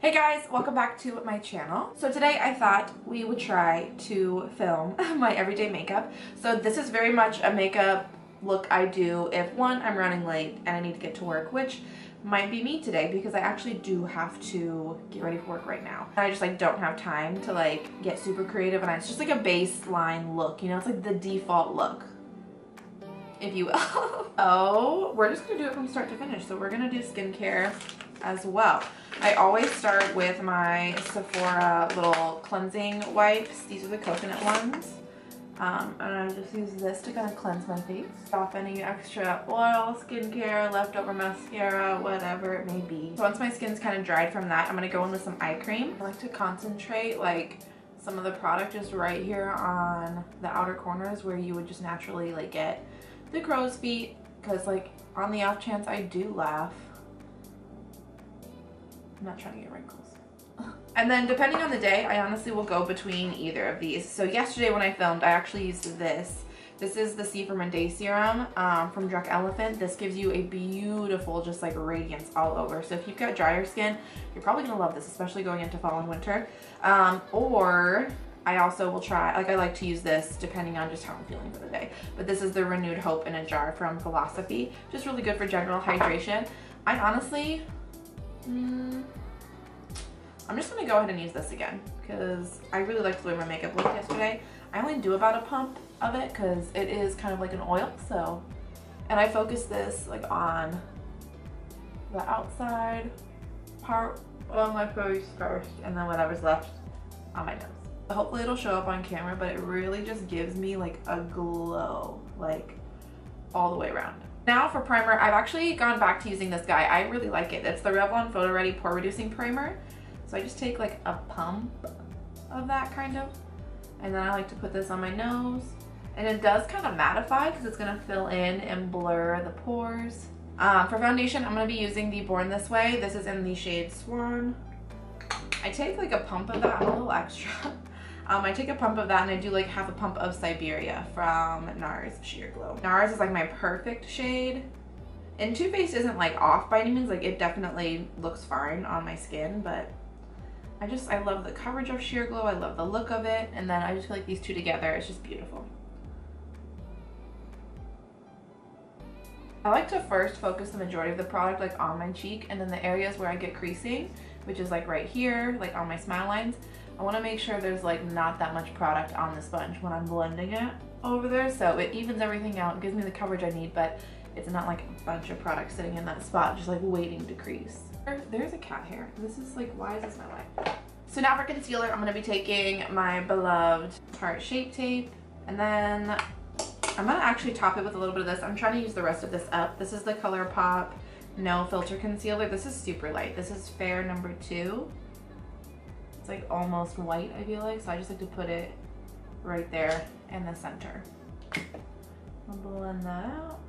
Hey guys, welcome back to my channel. So today I thought we would try to film my everyday makeup. So this is very much a makeup look I do if one, I'm running late and I need to get to work, which might be me today because I actually do have to get ready for work right now. I just don't have time to get super creative, and it's just like a baseline look, you know, it's like the default look, if you will. Oh, we're just gonna do it from start to finish. So we're gonna do skincare as well. I always start with my Sephora little cleansing wipes. These are the coconut ones. And I just use this to kind of cleanse my face off any extra oil, skincare, leftover mascara, whatever it may be. So once my skin's kind of dried from that, I'm gonna go in with some eye cream. I like to concentrate some of the product just right here on the outer corners where you would just naturally get the crow's feet, because on the off chance I do laugh, I'm not trying to get wrinkles. And then depending on the day, I honestly will go between either of these. So yesterday when I filmed, I actually used this. This is the C from Day Serum from Drunk Elephant. This gives you a beautiful just radiance all over. So if you've got drier skin, you're probably gonna love this, especially going into fall and winter. Or I also will try, I like to use this depending on just how I'm feeling for the day. But this is the Renewed Hope in a Jar from Philosophy. Just really good for general hydration. I honestly, I'm just gonna go ahead and use this again because I really liked the way my makeup looked yesterday. I only do about a pump of it because it is kind of like an oil, so. And I focus this on the outside part of my face first, and then whatever's left on my nose. Hopefully it'll show up on camera, but it really just gives me a glow, all the way around. Now for primer, I've actually gone back to using this guy. I really like it. It's the Revlon Photo Ready Pore Reducing Primer. So I just take a pump of that kind of, and then I like to put this on my nose. And it does kind of mattify because it's gonna fill in and blur the pores. For foundation, I'm gonna be using the Born This Way. This is in the shade Swan. I take a pump of that, a little extra. I take a pump of that and I do half a pump of Siberia from NARS Sheer Glow. NARS is my perfect shade. And Too Faced isn't off by any means, it definitely looks fine on my skin, but I love the coverage of Sheer Glow, I love the look of it, and then I just feel like these two together, it's just beautiful. I like to first focus the majority of the product on my cheek, and then the areas where I get creasing, which is right here, on my smile lines, I want to make sure there's not that much product on the sponge when I'm blending it over there, so it evens everything out, gives me the coverage I need, but it's not a bunch of product sitting in that spot just waiting to crease. There's a cat hair. This is why is this my life? So now for concealer, I'm going to be taking my beloved Tarte Shape Tape, and then I'm going to actually top it with a little bit of this. I'm trying to use the rest of this up. This is the ColourPop No Filter Concealer. This is super light. This is Fair number 2. It's almost white, I feel so I just like to put it right there in the center. I'll blend that out.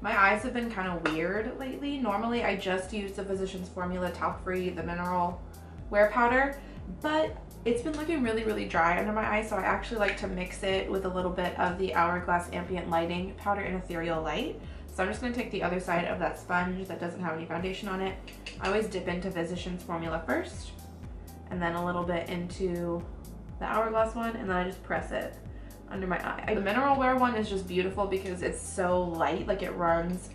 My eyes have been kind of weird lately. Normally I just use the Physicians Formula Talc Free, the mineral wear powder, but it's been looking really, really dry under my eyes, so I actually like to mix it with a little bit of the Hourglass Ambient Lighting Powder in Ethereal Light. So I'm just going to take the other side of that sponge that doesn't have any foundation on it. I always dip into Physicians Formula first, and then a little bit into the Hourglass one, and then I just press it under my eye. The mineral wear one is just beautiful because it's so light, it runs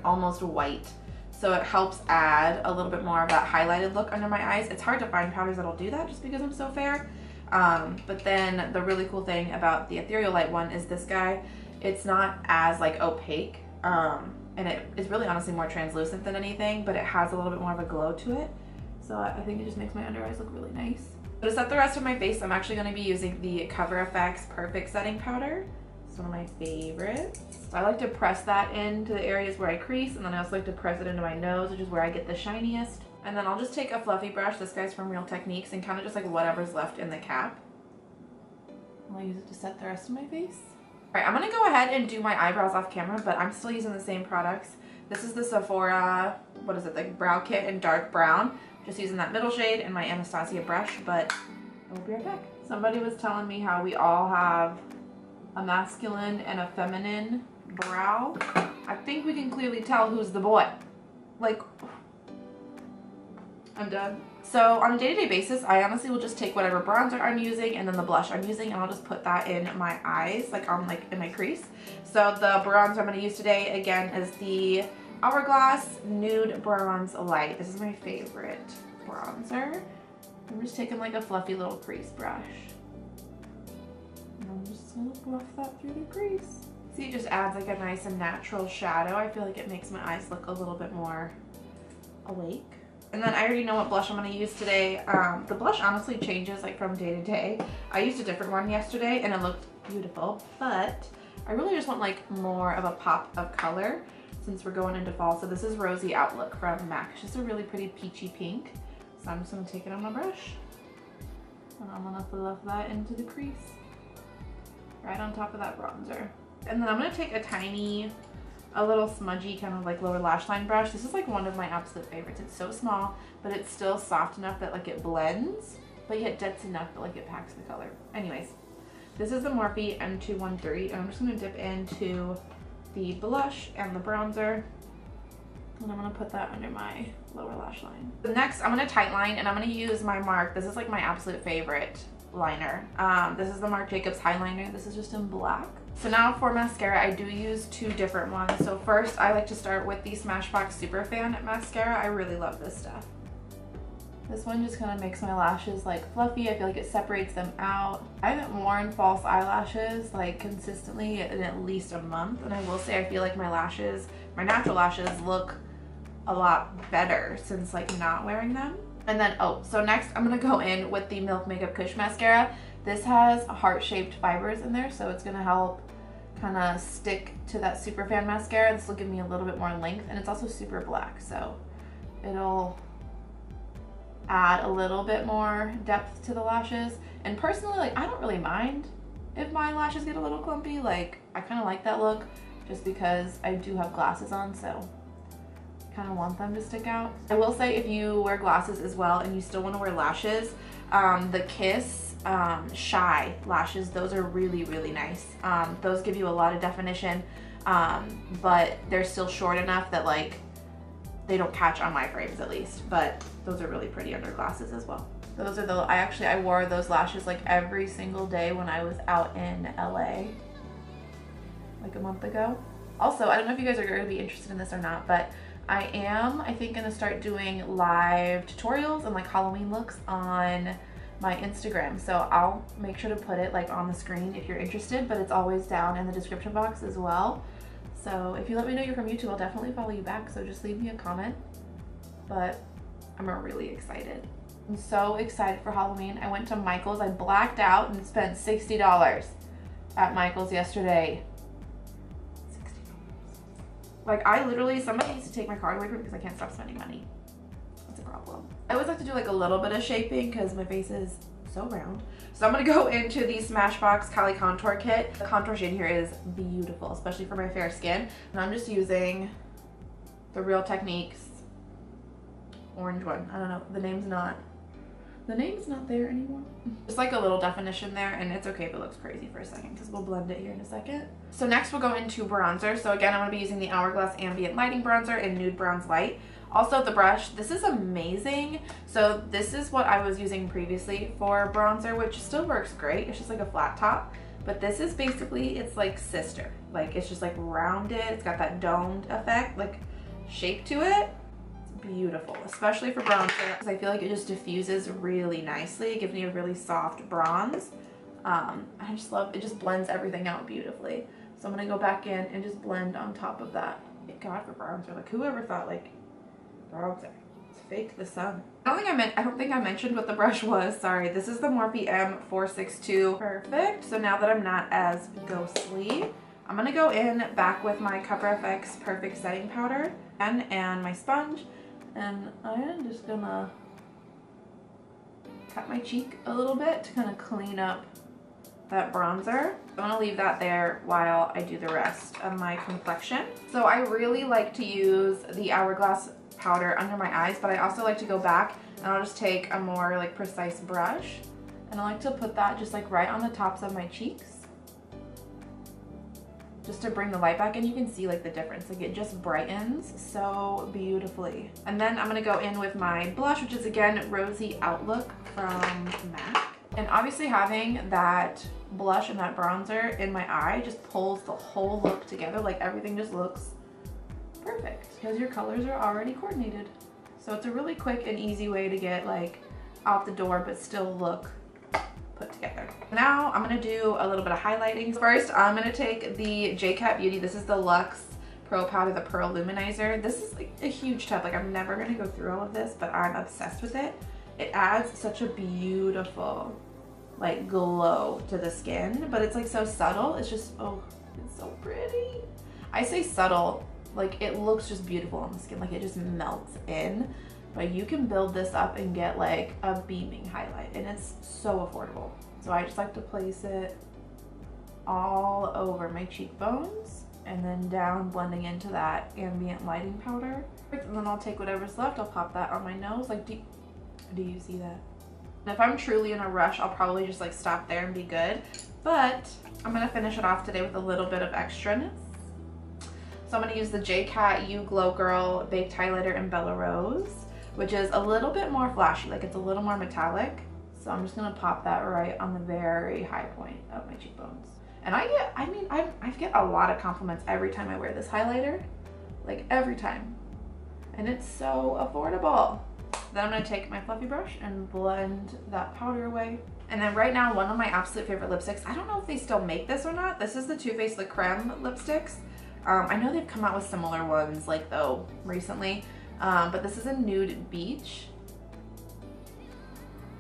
almost white. So it helps add a little bit more of that highlighted look under my eyes. It's hard to find powders that'll do that just because I'm so fair. But then the really cool thing about the Ethereal Light one is this guy, it's not as opaque. And it is really honestly more translucent than anything, but it has a little bit more of a glow to it. So I think it just makes my under eyes look really nice. To set the rest of my face, I'm actually going to be using the Cover FX Perfect Setting Powder. It's one of my favorites. So I like to press that into the areas where I crease, and then I also like to press it into my nose, which is where I get the shiniest. And then I'll just take a fluffy brush, this guy's from Real Techniques, and kind of just whatever's left in the cap. I'll use it to set the rest of my face. Alright, I'm going to go ahead and do my eyebrows off camera, but I'm still using the same products. This is the Sephora, what is it, the Brow Kit in Dark Brown. Just using that middle shade and my Anastasia brush, but I will be right back. Somebody was telling me how we all have a masculine and a feminine brow. I think we can clearly tell who's the boy. I'm done. So on a day-to-day basis, I honestly will just take whatever bronzer I'm using and then the blush I'm using, and I'll just put that in my eyes, like on in my crease. So the bronzer I'm going to use today, again, is the Hourglass Nude Bronze Light. This is my favorite bronzer. I'm just taking like a fluffy little crease brush. And I'm just going to buff that through the crease. See, it just adds like a nice and natural shadow. I feel like it makes my eyes look a little bit more awake. And then I already know what blush I'm going to use today. The blush honestly changes like from day to day. I used a different one yesterday and it looked beautiful, but I really just want like more of a pop of color since we're going into fall. So this is Rosy Outlook from MAC. It's just a really pretty peachy pink. So I'm just going to take it on my brush and I'm going to fluff that into the crease right on top of that bronzer. And then I'm going to take a little smudgy kind of like lower lash line brush. This is like one of my absolute favorites. It's so small, but it's still soft enough that like it blends, but yet dense enough that like it packs the color. Anyways, this is the Morphe M213, and I'm just gonna dip into the blush and the bronzer, and I'm gonna put that under my lower lash line. The next, I'm gonna tight line, and I'm gonna use my Marc. This is like my absolute favorite liner. This is the Marc Jacobs Highliner. This is just in black. So now for mascara, I do use two different ones. So first, I like to start with the Smashbox Superfan mascara. I really love this stuff. This one just kind of makes my lashes like fluffy. I feel like it separates them out. I haven't worn false eyelashes like consistently in at least a month. And I will say I feel like my lashes, my natural lashes, look a lot better since like not wearing them. And then, so next I'm gonna go in with the Milk Makeup Kush mascara. This has heart-shaped fibers in there, so it's gonna help kind of stick to that Superfan mascara. This will give me a little bit more length, and it's also super black, so it'll add a little bit more depth to the lashes. And personally, like, I don't really mind if my lashes get a little clumpy. Like, I kind of like that look just because I do have glasses on, so I kind of want them to stick out. I will say, if you wear glasses as well and you still want to wear lashes, the Kiss Shy lashes, those are really, really nice. Those give you a lot of definition, but they're still short enough that like they don't catch on my frames at least, but those are really pretty under glasses as well. Those are I wore those lashes like every single day when I was out in LA like a month ago. Also, I don't know if you guys are going to be interested in this or not, but I think gonna start doing live tutorials and like Halloween looks on my Instagram, so I'll make sure to put it like on the screen if you're interested, but it's always down in the description box as well. So if you let me know you're from YouTube, I'll definitely follow you back, so just leave me a comment. But I'm really excited. I'm so excited for Halloween. I went to Michael's. I blacked out and spent $60 at Michael's yesterday. $60. Like, I literally, somebody needs to take my card away from me because I can't stop spending money. That's a problem. I always like to do like a little bit of shaping because my face is so round. So I'm gonna go into the Smashbox Cali Contour Kit. The contour shade here is beautiful, especially for my fair skin. And I'm just using the Real Techniques orange one. I don't know, the name's not there anymore. Just like a little definition there, and it's okay if it looks crazy for a second because we'll blend it here in a second. So next we'll go into bronzer. So again, I'm gonna be using the Hourglass Ambient Lighting Bronzer in Nude Bronze Light. Also, the brush, this is amazing. So this is what I was using previously for bronzer, which still works great. It's just like a flat top. But this is basically, it's like sister. Like, it's just like rounded. It's got that domed effect, like shape to it. It's beautiful, especially for bronzer, because I feel like it just diffuses really nicely. It gives me a really soft bronze. I just love, it just blends everything out beautifully. So I'm gonna go back in and just blend on top of that. God, for bronzer, like whoever thought like bronzer, it's fake the sun. I don't think I mentioned what the brush was. Sorry, this is the Morphe M462. Perfect. So now that I'm not as ghostly, I'm gonna go in back with my Cover FX Perfect Setting Powder and my sponge, and I am just gonna cut my cheek a little bit to kind of clean up that bronzer. I'm gonna leave that there while I do the rest of my complexion. So I really like to use the Hourglass powder under my eyes, but I also like to go back and I'll just take a more like precise brush, and I like to put that just like right on the tops of my cheeks. just to bring the light back, and you can see like the difference. Like it just brightens so beautifully. And then I'm gonna go in with my blush, which is again Rosy Outlook from MAC. And obviously having that blush and that bronzer in my eye just pulls the whole look together. Like everything just looks perfect because your colors are already coordinated. So it's a really quick and easy way to get like out the door but still look put together. Now I'm gonna do a little bit of highlighting. First, I'm gonna take the J-Cat Beauty. This is the Luxe Pro Powder, the Pearl Luminizer. This is like a huge tub. Like I'm never gonna go through all of this, but I'm obsessed with it. It adds such a beautiful like glow to the skin, but it's like so subtle. It's just, oh, it's so pretty. I say subtle, like it looks just beautiful on the skin. Like it just melts in. But you can build this up and get like a beaming highlight, and it's so affordable. So I just like to place it all over my cheekbones and then down, blending into that ambient lighting powder. And then I'll take whatever's left, I'll pop that on my nose. Like, do you see that? And if I'm truly in a rush, I'll probably just like stop there and be good. But I'm gonna finish it off today with a little bit of extraness. So I'm gonna use the J-Cat You Glow Girl Baked Highlighter in Bella Rose, which is a little bit more flashy, like it's a little more metallic. So I'm just gonna pop that right on the very high point of my cheekbones. And I get a lot of compliments every time I wear this highlighter, like every time. And it's so affordable. Then I'm gonna take my fluffy brush and blend that powder away. And then right now, one of my absolute favorite lipsticks, I don't know if they still make this or not. This is the Too Faced Le Creme lipsticks. I know they've come out with similar ones like though recently. But this is a Nude Beach.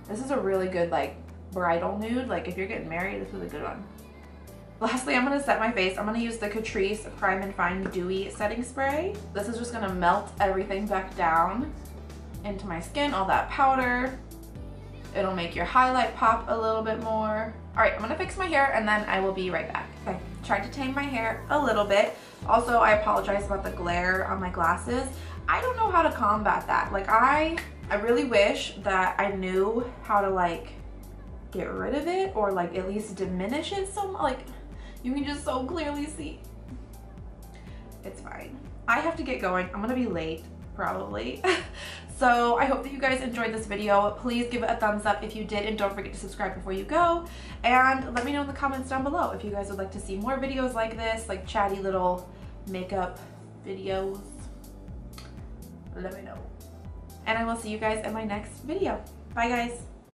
This is a really good like bridal nude. Like if you're getting married, this is a good one. Lastly, I'm gonna set my face. I'm gonna use the Catrice Prime and Fine Dewy Setting Spray. This is just gonna melt everything back down into my skin, all that powder. It'll make your highlight pop a little bit more. All right, I'm gonna fix my hair and then I will be right back. Okay, tried to tame my hair a little bit. Also, I apologize about the glare on my glasses. I don't know how to combat that. Like I really wish that I knew how to like get rid of it or like at least diminish it some, like you can just so clearly see. It's fine. I have to get going. I'm gonna be late probably. So I hope that you guys enjoyed this video. Please give it a thumbs up if you did, and don't forget to subscribe before you go. And let me know in the comments down below if you guys would like to see more videos like this, like chatty little makeup videos. Let me know. And I will see you guys in my next video. Bye guys.